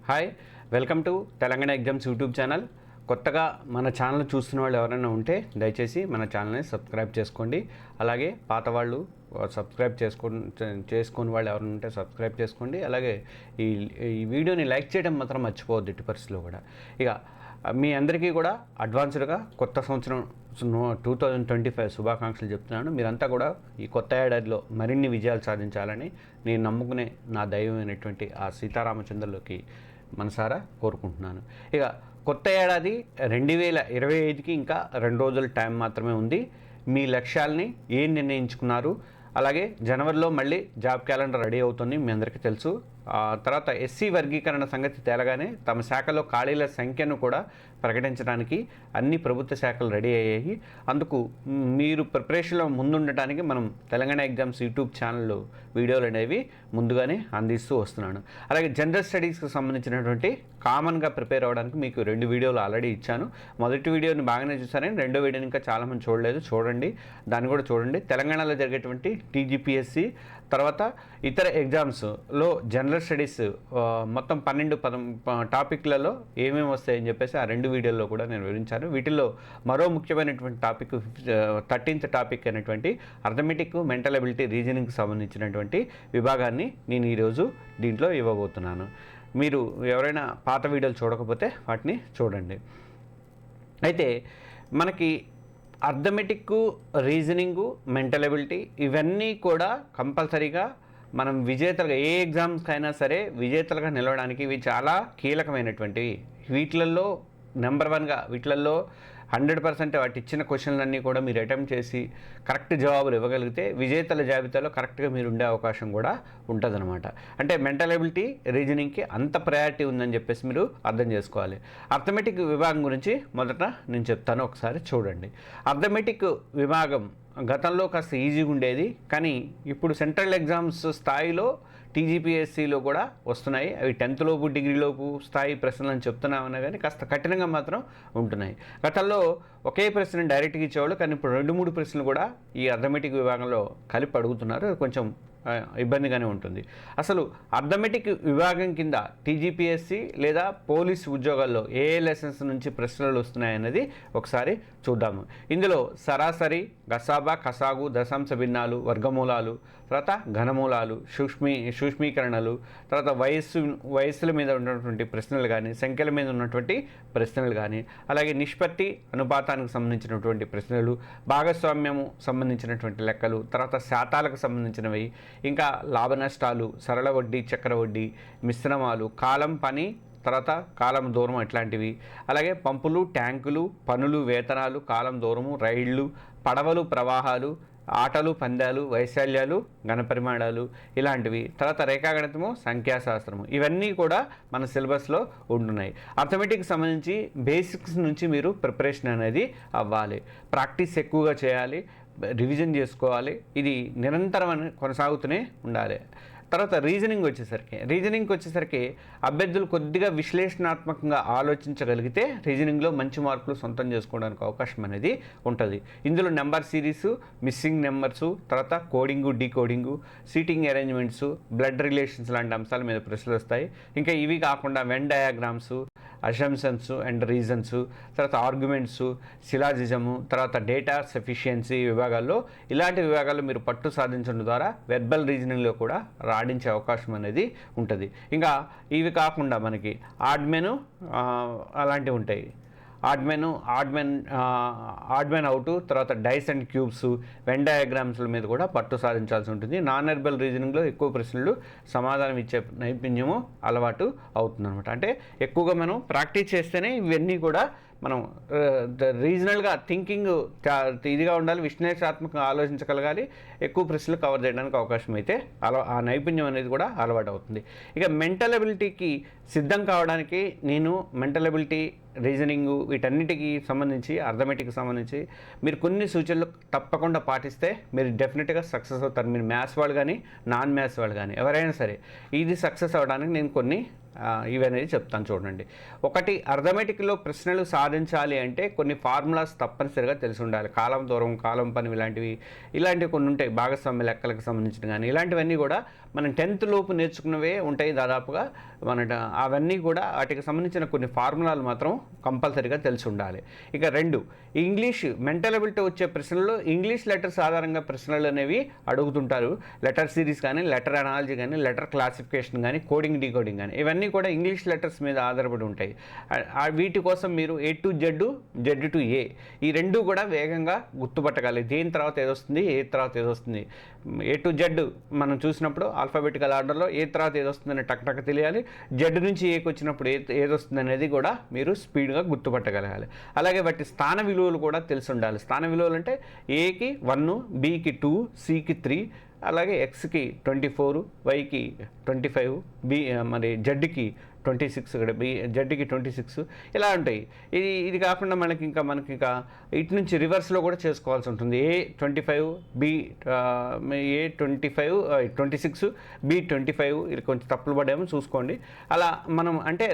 Hi, welcome to Telangana exams YouTube channel. కొత్తగా మన channel చూస్తున్న వాళ్ళు ఎవరైనా ఉంటే దయచేసి మన ఛానల్ని సబ్స్క్రైబ్ చేసుకోండి. అలాగే పాత వాళ్ళు సబ్స్క్రైబ్ చేసుకుని వాళ్ళు ఎవరైనా ఉంటే సబ్స్క్రైబ్ చేసుకోండి. అలాగే ఈ వీడియోని లైక్ చేయడం మాత్రం మర్చిపోవద్దు ఎట్టి పరిస్థితిలో కూడా. ఇక మీ అందరికీ కూడా అడ్వాన్స్డ్గా కొత్త సంవత్సరం 2025 శుభాకాంక్షలు చెప్తున్నాను. మీరంతా కూడా ఈ కొత్త ఏడాదిలో మరిన్ని విజయాలు సాధించాలని నేను నమ్ముకునే నా దైవమైనటువంటి ఆ సీతారామచంద్రులకి మనసారా కోరుకుంటున్నాను. ఇక కొత్త ఏడాది 2025కి ఇంకా 2 రోజుల టైం మాత్రమే ఉంది. మీ లక్ష్యాలని ఏం నిర్ణయించుకున్నారు? అలాగే జనవరిలో మళ్ళీ జాబ్ క్యాలెండర్ రెడీ అవుతుంది, మీ అందరికీ తెలుసు. తర్వాత ఎస్సీ వర్గీకరణ సంగతి తేలగానే తమ శాఖలో ఖాళీల సంఖ్యను కూడా ప్రకటించడానికి అన్ని ప్రభుత్వ శాఖలు రెడీ అయ్యాయి. అందుకు మీరు ప్రిపరేషన్లో ముందుండటానికి మనం తెలంగాణ ఎగ్జామ్స్ యూట్యూబ్ ఛానల్లో వీడియోలు అనేవి ముందుగానే అందిస్తూ వస్తున్నాను. అలాగే జనరల్ స్టడీస్కి సంబంధించినటువంటి కామన్గా ప్రిపేర్ అవ్వడానికి మీకు 2 వీడియోలు ఆల్రెడీ ఇచ్చాను. మొదటి వీడియోని బాగానే చూసారని, రెండో వీడియోని ఇంకా చాలామంది చూడలేదు, చూడండి, దాన్ని కూడా చూడండి. తెలంగాణలో జరిగేటువంటి టీజీపీఎస్సీ తర్వాత ఇతర ఎగ్జామ్స్లో జనరల్ స్టడీస్ మొత్తం 12 టాపిక్లలో ఏమేమి వస్తాయని చెప్పేసి ఆ 2 వీడియోల్లో కూడా నేను వివరించాను. వీటిల్లో మరో ముఖ్యమైనటువంటి టాపిక్ 13th టాపిక్ అయినటువంటి అర్థమెటిక్, మెంటల్ అబిలిటీ, రీజనింగ్కి సంబంధించినటువంటి విభాగాన్ని నేను ఈరోజు దీంట్లో ఇవ్వబోతున్నాను. మీరు ఎవరైనా పాత వీడియోలు చూడకపోతే వాటిని చూడండి. అయితే మనకి అర్థమెటిక్, రీజనింగు, మెంటల్ అబిలిటీ ఇవన్నీ కూడా కంపల్సరీగా మనం విజేతలుగా ఏ ఎగ్జామ్స్కి అయినా సరే విజేతలుగా నిలవడానికి ఇవి చాలా కీలకమైనటువంటివి. వీటిలలో నెంబర్ 1గా వీటిలలో 100% వాటి ఇచ్చిన క్వశ్చన్లన్నీ కూడా మీరు అటెంప్ట్ చేసి కరెక్ట్ జవాబులు ఇవ్వగలిగితే విజేతల జాబితాలో కరెక్ట్గా మీరు ఉండే అవకాశం కూడా ఉంటుందన్నమాట. అంటే మెంటల్ అబిలిటీ, రీజనింగ్కి అంత ప్రయారిటీ ఉందని చెప్పేసి మీరు అర్థం చేసుకోవాలి. అర్థమెటిక్ విభాగం గురించి మొదట నేను చెప్తాను, ఒకసారి చూడండి. అర్థమెటిక్ విభాగం గతంలో కాస్త ఈజీగా ఉండేది, కానీ ఇప్పుడు సెంట్రల్ ఎగ్జామ్స్ స్థాయిలో టీజీపీఎస్సీలో కూడా వస్తున్నాయి. అవి 10th లోపు, డిగ్రీలోపు స్థాయి ప్రశ్నలు అని చెప్తున్నామన్నా కానీ కాస్త కఠినంగా మాత్రం ఉంటున్నాయి. గతంలో ఒకే ప్రశ్న డైరెక్ట్గా ఇచ్చేవాళ్ళు, కానీ ఇప్పుడు 2-3 ప్రశ్నలు కూడా ఈ అర్థమెటిక్ విభాగంలో కలిపి అడుగుతున్నారు. కొంచెం ఇబ్బందిగానే ఉంటుంది. అసలు అర్థమెటిక్ విభాగం కింద టీజీపీఎస్సీ లేదా పోలీస్ ఉద్యోగాల్లో ఏ లెసన్స్ నుంచి ప్రశ్నలు వస్తున్నాయన్నది ఒకసారి చూద్దాము. ఇందులో సరాసరి, గసాబా, కసాగు, దశాంశ భిన్నాలు, వర్గమూలాలు, తర్వాత ఘనమూలాలు, సూక్ష్మీకరణలు, తర్వాత వయస్సుల మీద ఉన్నటువంటి ప్రశ్నలు కానీ, సంఖ్యల మీద ఉన్నటువంటి ప్రశ్నలు కానీ, అలాగే నిష్పత్తి, అనుపాతానికి సంబంధించినటువంటి ప్రశ్నలు, భాగస్వామ్యము సంబంధించినటువంటి లెక్కలు, తర్వాత శాతాలకు సంబంధించినవి, ఇంకా లాభ నష్టాలు, సరళ వడ్డీ, చక్ర వడ్డీ, మిశ్రమాలు, కాలం పని, తర్వాత కాలం దూరం ఇట్లాంటివి, అలాగే పంపులు, ట్యాంకులు, పనులు, వేతనాలు, కాలం దూరము, రైళ్లు, పడవలు, ప్రవాహాలు, ఆటలు, పందాలు, వైశాల్యాలు, ఘనపరిమాణాలు ఇలాంటివి, తర్వాత రేఖాగణితము, సంఖ్యాశాస్త్రము, ఇవన్నీ కూడా మన సిలబస్లో ఉంటున్నాయి. అర్థమెటిక్కి సంబంధించి బేసిక్స్ నుంచి మీరు ప్రిపరేషన్ అనేది అవ్వాలి, ప్రాక్టీస్ ఎక్కువగా చేయాలి, రివిజన్ చేసుకోవాలి. ఇది నిరంతరం కొనసాగుతూనే ఉండాలి. తర్వాత రీజనింగ్కి వచ్చేసరికి అభ్యర్థులు కొద్దిగా విశ్లేషణాత్మకంగా ఆలోచించగలిగితే రీజనింగ్లో మంచి మార్కులు సొంతం చేసుకోవడానికి అవకాశం అనేది ఉంటుంది. ఇందులో నెంబర్ సిరీసు, మిస్సింగ్ నెంబర్సు, తర్వాత coding, డీకోడింగు, seating arrangements, blood relations లాంటి అంశాల మీద ప్రశ్నలు వస్తాయి. ఇంకా ఇవి కాకుండా వెన్ డయాగ్రామ్సు, అసంప్షన్స్ అండ్ రీజన్స్, తర్వాత ఆర్గ్యుమెంట్స్, సిలాజిజము, తర్వాత డేటా సఫిషియన్సీ విభాగాల్లో ఇలాంటి విభాగాల్లో మీరు పట్టు సాధించడం ద్వారా వెర్బల్ రీజనింగ్లో కూడా రాణించే అవకాశం అనేది ఉంటుంది. ఇంకా ఇవి కాకుండా మనకి ఆడ్మెను అలాంటివి ఉంటాయి. ఆడ్మెన్ అవుట్, తర్వాత డైస్ అండ్ క్యూబ్స్, వెన్ డయాగ్రామ్స్ల మీద కూడా పట్టు సాధించాల్సి ఉంటుంది. నాన్ వెర్బల్ రీజనింగ్లో ఎక్కువ ప్రశ్నలు సమాధానం ఇచ్చే నైపుణ్యము అలవాటు అవుతుందన్నమాట. అంటే ఎక్కువగా మనం ప్రాక్టీస్ చేస్తేనే ఇవన్నీ కూడా మనం రీజనల్గా థింకింగ్ ఇదిగా ఉండాలి, విశ్లేషణాత్మకంగా ఆలోచించగలగాలి, ఎక్కువ ప్రశ్నలు కవర్ చేయడానికి అవకాశం అయితే ఆ నైపుణ్యం అనేది కూడా అలవాటు అవుతుంది. ఇక మెంటల్ అబిలిటీకి సిద్ధం కావడానికి నేను మెంటల్ అబిలిటీ, రీజనింగు వీటన్నిటికీ సంబంధించి, అర్థమెటిక్కి సంబంధించి మీరు కొన్ని సూచనలు తప్పకుండా పాటిస్తే మీరు డెఫినెట్గా సక్సెస్ అవుతారు. మీరు మ్యాథ్స్ వాళ్ళు కానీ, నాన్ మ్యాథ్స్ వాళ్ళు కానీ ఎవరైనా సరే ఇది సక్సెస్ అవ్వడానికి నేను కొన్ని ఇవనేది చెప్తాను చూడండి. ఒకటి, అర్థమెటిక్లో ప్రశ్నలు సాధించాలి అంటే కొన్ని ఫార్ములాస్ తప్పనిసరిగా తెలిసి ఉండాలి. కాలం దూరం, కాలం పని ఇలాంటివి కొన్ని ఉంటాయి. భాగస్వామ్య లెక్కలకు సంబంధించిన కానీ ఇలాంటివన్నీ కూడా మనం 10th లోపు నేర్చుకున్నవే ఉంటాయి దాదాపుగా. అవన్నీ కూడా వాటికి సంబంధించిన కొన్ని ఫార్ములాలు మాత్రం కంపల్సరీగా తెలిసి ఉండాలి. ఇక 2, ఇంగ్లీష్ మెంటల్ ఎబిలిటీ వచ్చే ప్రశ్నల్లో ఇంగ్లీష్ లెటర్స్ ఆధారంగా ప్రశ్నలు అనేవి అడుగుతుంటారు. లెటర్ సిరీస్ కానీ, లెటర్ అనాలజీ కానీ, లెటర్ క్లాసిఫికేషన్ కానీ, కోడింగ్ డీకోడింగ్ కానీ, ఇవన్నీ కూడా ఇంగ్లీష్ లెటర్స్ మీద ఆధారపడి ఉంటాయి. వీటి కోసం మీరు A to Z, Z to A ఈ రెండు కూడా వేగంగా గుర్తుపట్టగలరు. దేని తర్వాత ఏదొస్తుంది, ఏ తర్వాత ఏదొస్తుంది. A to Z మనం చూసినప్పుడు ఆల్ఫాబెటికల్ ఆర్డర్లో ఏ తర్వాత ఏదొస్తుందని టక్ తెలియాలి. Z నుంచి Aకి వచ్చినప్పుడు ఏదొస్తుంది అనేది కూడా మీరు స్పీడ్గా గుర్తుపట్టగలగాలి. అలాగే వాటి స్థాన విలువలు కూడా తెలిసి ఉండాలి. స్థాన విలువలు అంటే Aకి 1, Bకి 2, Cకి 3, అలాగే Xకి 24, Yకి 25, మరి Zకి 26, ఇక్కడ జడ్కి 26 ఇలా ఉంటాయి. ఇది కాకుండా మనకి ఇంకా ఇటు నుంచి రివర్స్లో కూడా చేసుకోవాల్సి ఉంటుంది. A25, A25, 26, B25 ఇది కొంచెం తప్పులు పడేమో చూసుకోండి. అలా మనం అంటే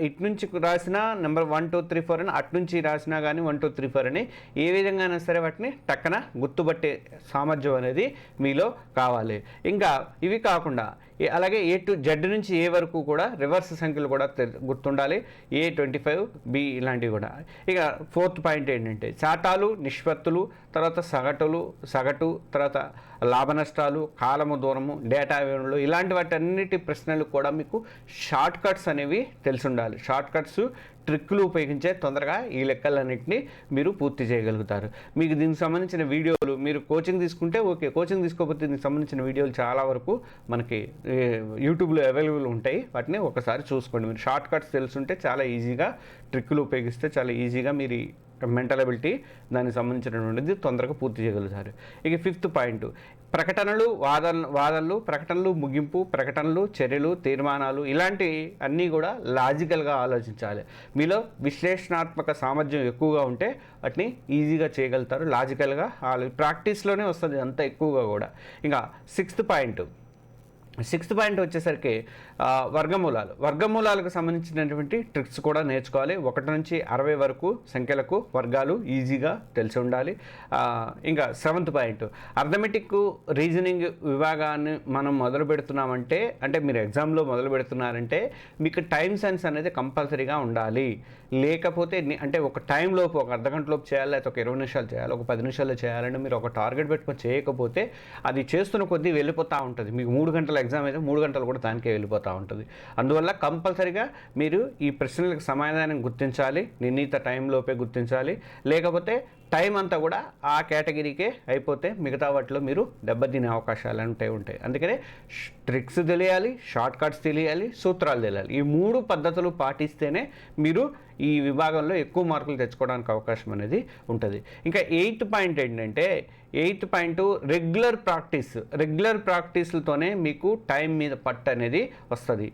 ఇటు నుంచి రాసిన నెంబర్ 1 2 3 4 అని, అటు నుంచి రాసినా కానీ 1 2 3 4 అని ఏ విధంగా అయినా సరే వాటిని టక్కన గుర్తుపట్టే సామర్థ్యం అనేది మీలో కావాలి. ఇంకా ఇవి కాకుండా అలాగే A to Z నుంచి A వరకు కూడా రివర్స్ సంఖ్యలు కూడా గుర్తుండాలి. A25, B ఇలాంటివి కూడా. ఇక 4th పాయింట్ ఏంటంటే శాతాలు, నిష్పత్తులు, తర్వాత సగటు, తర్వాత లాభ నష్టాలు, కాలము దూరము, డేటా వివరణలు, ఇలాంటి వాటన్నిటి ప్రశ్నలు కూడా మీకు షార్ట్ కట్స్ అనేవి తెలిసి ఉండాలి. షార్ట్ కట్స్ ట్రిక్లు ఉపయోగించే తొందరగా ఈ లెక్కలన్నింటినీ మీరు పూర్తి చేయగలుగుతారు. మీకు దీనికి సంబంధించిన వీడియోలు మీరు కోచింగ్ తీసుకుంటే ఓకే, కోచింగ్ తీసుకోకపోతే దీనికి సంబంధించిన వీడియోలు చాలా వరకు మనకి యూట్యూబ్లో అవైలబుల్ ఉంటాయి. వాటిని ఒకసారి చూసుకోండి. మీరు షార్ట్ కట్స్ తెలుసుంటే చాలా ఈజీగా ట్రిక్లు ఉపయోగిస్తే చాలా ఈజీగా మీరు మెంటల్ ఎబిలిటీ దానికి సంబంధించినటువంటిది తొందరగా పూర్తి చేయగలుగుతారు. ఇక 5th పాయింట్ ప్రకటనలు, వాదనలు, ప్రకటనలు, ముగింపు, ప్రకటనలు, చర్యలు, తీర్మానాలు, ఇలాంటి అన్నీ కూడా లాజికల్గా ఆలోచించాలి. మీలో విశ్లేషణాత్మక సామర్థ్యం ఎక్కువగా ఉంటే వాటిని ఈజీగా చేయగలుగుతారు. లాజికల్గా ప్రాక్టీస్లోనే వస్తుంది అంత ఎక్కువగా కూడా. ఇంకా 6th పాయింట్ వచ్చేసరికి వర్గమూలాలకు సంబంధించినటువంటి ట్రిక్స్ కూడా నేర్చుకోవాలి. 1 నుంచి 60 వరకు సంఖ్యలకు వర్గాలు ఈజీగా తెలిసి ఉండాలి. ఇంకా 7th పాయింట్ అర్థమెటిక్ రీజనింగ్ విభాగాన్ని మనం మొదలు పెడుతున్నామంటే, అంటే మీరు ఎగ్జామ్లో మొదలు పెడుతున్నారంటే మీకు టైం సెన్స్ అనేది కంపల్సరీగా ఉండాలి. లేకపోతే అంటే ఒక టైంలోపు, ఒక అర్ధగంటలోపు చేయాలి, లేకపోతే ఒక 20 నిమిషాలు చేయాలి, ఒక 10 నిమిషాల్లో చేయాలని మీరు ఒక టార్గెట్ పెట్టుకొని చేయకపోతే అది చేస్తున్న కొద్దీ వెళ్ళిపోతూ ఉంటుంది. మీకు 3 గంటల ఎగ్జామ్ అయితే 3 గంటలు కూడా దానికే వెళ్ళిపోతూ ఉంటుంది. అందువల్ల కంపల్సరీగా మీరు ఈ ప్రశ్నలకు సమాధానం గుర్తించాలి, నిర్ణీత టైంలోపే గుర్తించాలి. లేకపోతే టైం అంతా కూడా ఆ కేటగిరీకే అయిపోతే మిగతా వాటిలో మీరు దెబ్బతినే అవకాశాలు ఉంటాయి. అందుకనే ట్రిక్స్ తెలియాలి, షార్ట్ కట్స్ తెలియాలి, సూత్రాలు తెలియాలి. ఈ 3 పద్ధతులు పాటిస్తేనే మీరు ఈ విభాగంలో ఎక్కువ మార్కులు తెచ్చుకోవడానికి అవకాశం అనేది ఉంటుంది. ఇంకా 8th పాయింట్ ఏంటంటే, 8th పాయింట్ రెగ్యులర్ ప్రాక్టీస్లతోనే మీకు టైం మీద పట్టు అనేది వస్తుంది.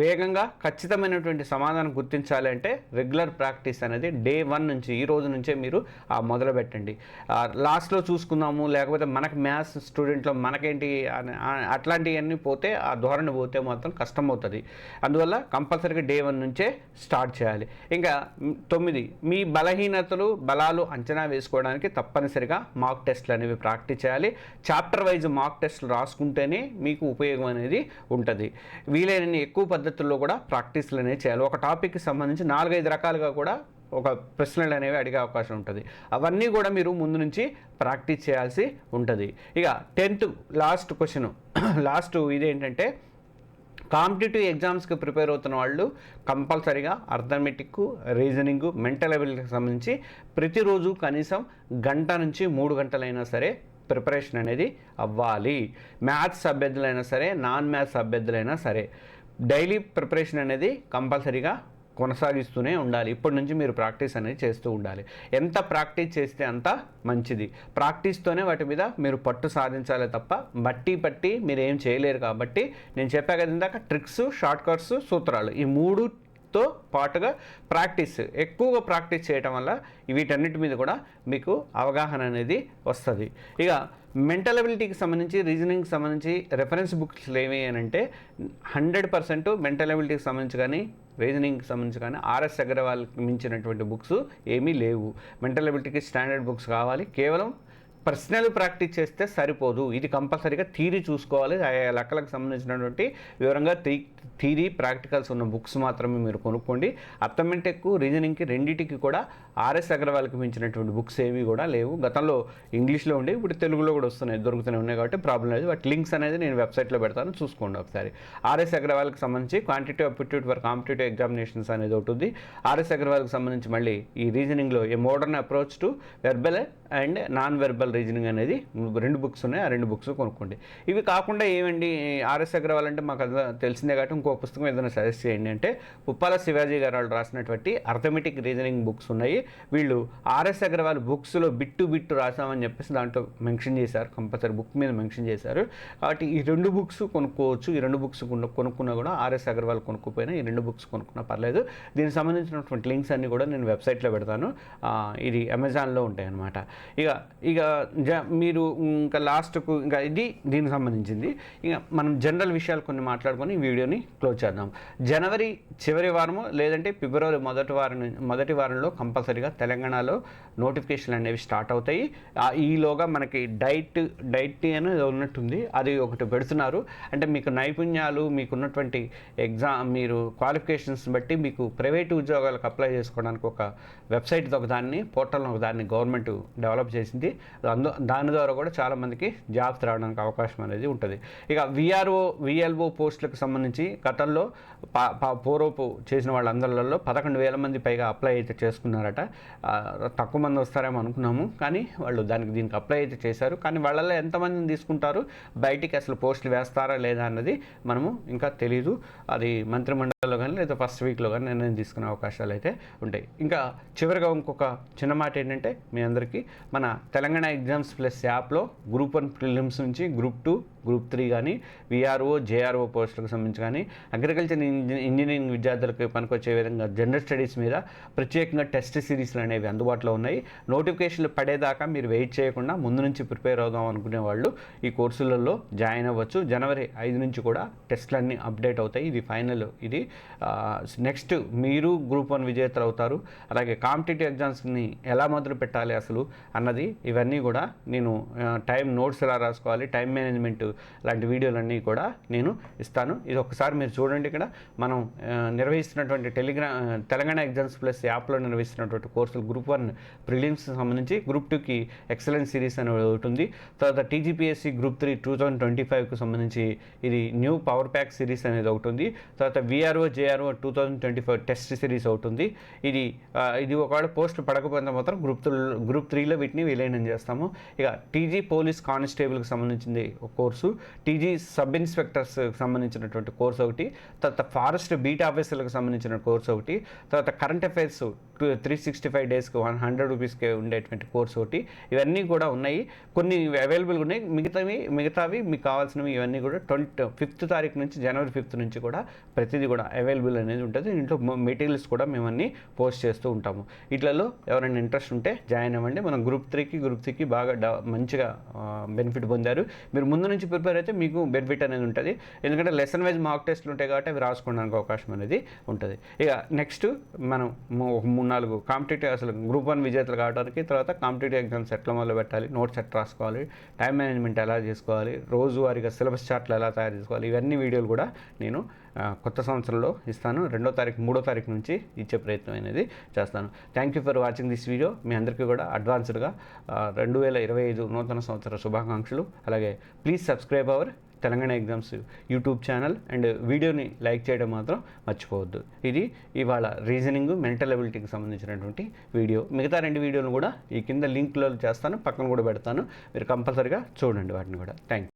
వేగంగా ఖచ్చితమైనటువంటి సమాధానం గుర్తించాలి అంటే రెగ్యులర్ ప్రాక్టీస్ అనేది డే 1 నుంచి, ఈ రోజు నుంచే మీరు మొదలు పెట్టండి. లాస్ట్లో చూసుకుందాము, లేకపోతే మనకు మ్యాథ్స్ స్టూడెంట్లో మనకేంటి అట్లాంటివన్నీ పోతే, ఆ ధోరణి పోతే మాత్రం కష్టం అవుతుంది. అందువల్ల కంపల్సరీగా డే 1 నుంచే స్టార్ట్ చేయాలి. ఇంకా 9 మీ బలాలు అంచనా వేసుకోవడానికి తప్పనిసరిగా మాక్ టెస్ట్లు అనేవి ప్రాక్టీస్ చేయాలి. చాప్టర్ వైజ్ మాక్ టెస్ట్లు రాసుకుంటేనే మీకు ఉపయోగం అనేది ఉంటుంది. వీలైనన్ని ఎక్కువ పద్ధతుల్లో కూడా ప్రాక్టీస్లు అనేవి చేయాలి. ఒక టాపిక్కి సంబంధించి 4-5 రకాలుగా కూడా ఒక ప్రశ్నలు అనేవి అడిగే అవకాశం ఉంటుంది. అవన్నీ కూడా మీరు ముందు నుంచి ప్రాక్టీస్ చేయాల్సి ఉంటుంది. ఇక 10th లాస్ట్ క్వశ్చన్, ఇదేంటంటే కాంపిటేటివ్ ఎగ్జామ్స్కి ప్రిపేర్ అవుతున్న వాళ్ళు కంపల్సరీగా అర్థమెటిక్, రీజనింగ్, మెంటల్ ఎబిలిటీకి సంబంధించి ప్రతిరోజు కనీసం 1 గంట నుంచి 3 గంటలైనా సరే ప్రిపరేషన్ అనేది అవ్వాలి. మ్యాథ్స్ అభ్యర్థులైనా సరే, నాన్ మ్యాథ్స్ అభ్యర్థులైనా సరే డైలీ ప్రిపరేషన్ అనేది కంపల్సరీగా కొనసాగిస్తూనే ఉండాలి. ఇప్పటి నుంచి మీరు ప్రాక్టీస్ అనేది చేస్తూ ఉండాలి. ఎంత ప్రాక్టీస్ చేస్తే అంత మంచిది. ప్రాక్టీస్తోనే వాటి మీద మీరు పట్టు సాధించాలి తప్ప పట్టి మీరు ఏం చేయలేరు. కాబట్టి నేను చెప్పా కదా ఇందాక, ట్రిక్స్, షార్ట్ కట్స్, సూత్రాలు, ఈ 3తో పాటుగా ఎక్కువగా ప్రాక్టీస్ చేయటం వల్ల వీటన్నిటి మీద కూడా మీకు అవగాహన అనేది వస్తుంది. ఇక మెంటల్ ఎబిలిటీకి సంబంధించి, రీజనింగ్కి సంబంధించి రెఫరెన్స్ బుక్స్ ఏవి అని అంటే 100% మెంటల్ ఎబిలిటీకి సంబంధించి కానీ, రీజనింగ్కి సంబంధించి కానీ ఆర్ఎస్ అగర్వాల్కి మించినటువంటి బుక్స్ ఏమీ లేవు. మెంటల్ ఎబిలిటీకి స్టాండర్డ్ బుక్స్ కావాలి. కేవలం పర్సనల్ ప్రాక్టీస్ చేస్తే సరిపోదు, ఇది కంపల్సరీగా థీరీ చూసుకోవాలి. ఆయా లెక్కలకు సంబంధించినటువంటి వివరంగా థీరీ ప్రాక్టికల్స్ ఉన్న బుక్స్ మాత్రమే మీరు కొనుక్కోండి. అర్థమెటిక్, రీజనింగ్కి రెండింటికి కూడా ఆర్ఎస్ అగర్వాల్కి మించినటువంటి బుక్స్ ఏవి కూడా లేవు. గతంలో ఇంగ్లీష్లో ఉండే, ఇప్పుడు తెలుగులో కూడా దొరుకుతూనే ఉన్నాయి కాబట్టి ప్రాబ్లం లేదు. వాటి లింక్స్ అనేది నేను వెబ్సైట్లో పెడతాను, చూసుకోండి ఒకసారి. ఆర్ఎస్ అగర్వాల్కి సంబంధించి quantitative aptitude for competitive examinations అనేది ఒకటి ఉంది. ఆర్ఎస్ అగర్వాల్కి సంబంధించి మళ్ళీ ఈ రీజనింగ్లో a modern approach to verbal and non verbal reasoning అనేది 2 బుక్స్ ఉన్నాయి. ఆ 2 బుక్స్ కొనుక్కోండి. ఇవి కాకుండా ఏమండి ఆర్ఎస్ అగర్వాల్ అంటే మాకు అది తెలిసిందే కాబట్టి ఇంకో పుస్తకం ఏదైనా సజెస్ట్ చేయండి అంటే ఉప్పాల శివాజీ గారు వాళ్ళు రాసినటువంటి అర్థమెటిక్ రీజనింగ్ బుక్స్ ఉన్నాయి. వీళ్ళు ఆర్ఎస్ అగర్వాల్ బుక్స్లో బిట్టు రాసామని చెప్పేసి దాంట్లో మెన్షన్ చేశారు, కంపల్సరీ బుక్ మీద మెన్షన్ చేశారు. కాబట్టి ఈ 2 బుక్స్ కొనుక్కోవచ్చు. ఈ 2 బుక్స్ కొనుక్కున్నా కూడా ఆర్ఎస్ అగర్వాల్ కొనుక్కోపోయినా ఈ 2 బుక్స్ కొనుక్కున్నా పర్లేదు. దీనికి సంబంధించినటువంటి లింక్స్ అన్నీ కూడా నేను వెబ్సైట్లో పెడతాను. ఇది అమెజాన్లో ఉంటాయి అన్నమాట. ఇక మీరు ఇంకా లాస్ట్కు ఇంకా ఇది దీనికి సంబంధించింది. ఇక మనం జనరల్ విషయాలు కొన్ని మాట్లాడుకొని ఈ వీడియోని క్లోజ్ చేద్దాం. జనవరి చివరి వారము లేదంటే ఫిబ్రవరి మొదటి వారంలో కంపల్సరీగా తెలంగాణలో నోటిఫికేషన్లు అనేవి స్టార్ట్ అవుతాయి. ఈలోగా మనకి డైట్ అనేది ఉన్నట్టుంది, అది ఒకటి పెడుతున్నారు. అంటే మీకు నైపుణ్యాలు, మీకున్నటువంటి మీరు క్వాలిఫికేషన్స్ బట్టి మీకు ప్రైవేటు ఉద్యోగాలకు అప్లై చేసుకోవడానికి ఒక వెబ్సైట్ ఒకదాన్ని, పోర్టల్ ఒకదాన్ని గవర్నమెంట్ డెవలప్ చేసింది. దాని ద్వారా కూడా చాలామందికి జాబ్స్ రావడానికి అవకాశం అనేది ఉంటుంది. ఇక విఎల్ఓ పోస్టులకు సంబంధించి గతంలో పూర్వపు చేసిన వాళ్ళందరిలో 11,000 మంది పైగా అప్లై అయితే చేసుకున్నారట. తక్కువ మంది వస్తారేమో అనుకున్నాము, కానీ వాళ్ళు దీనికి అప్లై అయితే చేశారు. కానీ వాళ్ళల్లో ఎంతమందిని తీసుకుంటారు, బయటికి అసలు పోస్టులు వేస్తారా లేదా అన్నది మనము ఇంకా తెలీదు. అది మంత్రిమండలిలో కానీ లేదా ఫస్ట్ వీక్లో కానీ నిర్ణయం తీసుకునే అవకాశాలు అయితే ఉంటాయి. ఇంకా చివరిగా ఇంకొక చిన్న మాట ఏంటంటే మీ అందరికీ మన తెలంగాణ ఎగ్జామ్స్ ప్లస్ యాప్లో గ్రూప్ 1 ప్రిలిమ్స్ నుంచి గ్రూప్ 2, గ్రూప్ 3 కానీ విఆర్ఓ, జేఆర్ఓ పోస్టులకు సంబంధించి కానీ అగ్రికల్చర్ ఇంజనీరింగ్ విద్యార్థులకు పనికొచ్చే విధంగా జనరల్ స్టడీస్ మీద ప్రత్యేకంగా టెస్ట్ సిరీస్లు అనేవి అందుబాటులో ఉన్నాయి. నోటిఫికేషన్లు పడేదాకా మీరు వెయిట్ చేయకుండా ముందు నుంచి ప్రిపేర్ అవుదాం అనుకునే వాళ్ళు ఈ కోర్సులలో జాయిన్ అవ్వచ్చు. జనవరి 5 నుంచి కూడా టెస్టులన్నీ అప్డేట్ అవుతాయి. ఇది ఫైనల్. ఇది నెక్స్ట్ మీరు గ్రూప్ 1 విజేతలు అవుతారు. అలాగే కాంపిటేటివ్ ఎగ్జామ్స్ని ఎలా మొదలు పెట్టాలి అసలు అన్నది ఇవన్నీ కూడా నేను నోట్స్ ఎలా రాసుకోవాలి, టైం మేనేజ్మెంట్ లాంటి వీడియోలన్నీ కూడా నేను ఇస్తాను. ఇది ఒకసారి మీరు చూడండి. ఇక్కడ మనం నిర్వహిస్తున్నటువంటి తెలంగాణ ఎగ్జామ్స్ ప్లస్ యాప్లో నిర్వహిస్తున్నటువంటి కోర్సులు గ్రూప్ 1 ప్రిలిమ్స్ సంబంధించి, గ్రూప్ 2కి ఎక్సలెన్స్ సిరీస్ అనేది ఒకటి ఉంది. తర్వాత టీజీపీఎస్సీ గ్రూప్ 3 2025కు సంబంధించి ఇది న్యూ పవర్ ప్యాక్ సిరీస్ అనేది ఒకటి ఉంది. తర్వాత విఆర్ఓ, జేఆర్ఓ 2025 టెస్ట్ సిరీస్ ఒకటి ఉంది. ఇది ఒకవేళ పోస్టులు పడకపోతే మాత్రం గ్రూప్ 3లో వీటిని విలీనం చేస్తాము. ఇక టీజీ పోలీస్ కానిస్టేబుల్కి సంబంధించింది ఒక కోర్సు, టీజీ సబ్ ఇన్స్పెక్టర్స్కి సంబంధించినటువంటి కోర్సు ఒకటి, తర్వాత ఫారెస్ట్ బీట్ ఆఫీసర్లకు సంబంధించిన కోర్సు ఒకటి, తర్వాత కరెంట్ అఫైర్స్ 365 డేస్కి 100 రూపీస్కి ఉండేటువంటి కోర్సు ఒకటి. ఇవన్నీ కూడా ఉన్నాయి. కొన్ని అవైలబుల్గా ఉన్నాయి. మిగతావి మీకు కావాల్సినవి ఇవన్నీ కూడా 5th తారీఖు నుంచి జనవరి 5th నుంచి కూడా ప్రతిదీ కూడా అవైలబుల్ అనేది ఉంటుంది. ఇంట్లో మెటీరియల్స్ కూడా మేము అన్నీ పోస్ట్ చేస్తూ ఉంటాము. వీటిలలో ఎవరైనా ఇంట్రెస్ట్ ఉంటే జాయిన్ అవ్వండి. మనం గ్రూప్ 3కి బాగా మంచిగా బెనిఫిట్ పొందారు. మీరు ముందు నుంచి ప్రిపేర్ అయితే మీకు బెనిఫిట్ అనేది ఉంటుంది. ఎందుకంటే లెసన్ వైజ్ మాక్ టెస్ట్లు ఉంటాయి కాబట్టి అవి రాసుకోవడానికి అవకాశం అనేది ఉంటుంది. ఇక నెక్స్ట్ మనం 3-4 కాంపిటేటివ్ అసలు గ్రూప్ 1 విజేతలు కావడానికి, తర్వాత కాంపిటేటివ్ ఎగ్జామ్స్ ఎట్లా మొదలు పెట్టాలి, నోట్స్ ఎట్లా రాసుకోవాలి, టైం మేనేజ్మెంట్ ఎలా చేసుకోవాలి, రోజువారీగా సిలబస్ చార్ట్లు ఎలా తయారు చేసుకోవాలి, ఇవన్నీ వీడియోలు కూడా నేను కొత్త సంవత్సరంలో ఇస్తాను. 2వ తారీఖు 3వ తారీఖు నుంచి ఇచ్చే ప్రయత్నం అనేది చేస్తాను. Thank you for watching this video. మీ అందరికీ కూడా అడ్వాన్స్డ్గా 2025 నూతన సంవత్సర శుభాకాంక్షలు. అలాగే please subscribe our Telangana exams YouTube channel and వీడియోని లైక్ చేయడం మాత్రం మర్చిపోవద్దు. ఇది ఇవాళ రీజనింగ్, మెంటల్ ఎబిలిటీకి సంబంధించినటువంటి వీడియో. మిగతా 2 వీడియోలు కూడా ఈ కింద లింక్లో చేస్తాను, పక్కన కూడా పెడతాను. మీరు కంపల్సరీగా చూడండి వాటిని కూడా. Thank you.